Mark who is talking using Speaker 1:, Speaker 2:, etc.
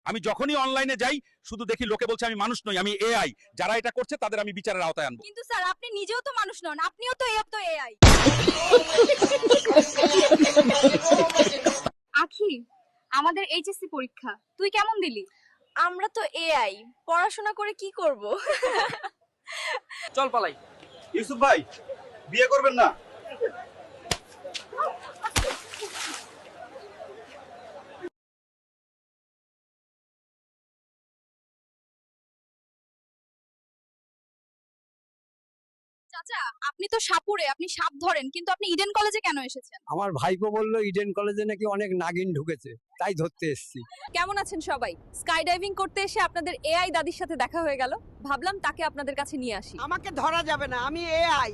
Speaker 1: আমি যখনই অনলাইনে যাই শুধু দেখি লোকে বলছে আমি মানুষ নই, আমি এআই। যারা এটা করছে তাদের আমি বিচারের আওতায় আনবো।
Speaker 2: কিন্তু স্যার আপনি নিজেও তো মানুষ নন, আপনিও তো এআই। আখি, আমাদের এইচএসসি পরীক্ষা, তুই কেমন দিলি?
Speaker 3: আমরা তো এআই, পড়াশোনা করে কি করব?
Speaker 4: চল পালাই।
Speaker 1: ইউসুফ ভাই, বিয়ে করবেন না?
Speaker 2: চাচা, আপনি তো সাপুরে, আপনি সাপ ধরেন, কিন্তু আপনি ইডেন কলেজে কেন এসেছেন?
Speaker 5: আমার ভাইপো বললো ইডেন কলেজে নাকি অনেক নাগিন ঢুকেছে, তাই ধরতে এসেছি।
Speaker 2: কেমন আছেন সবাই? স্কাই ডাইভিং করতে এসে আপনাদের এআই দাদির সাথে দেখা হয়ে গেল, ভাবলাম তাকে আপনাদের কাছে নিয়ে আসি।
Speaker 6: আমাকে ধরা যাবে না, আমি এআই।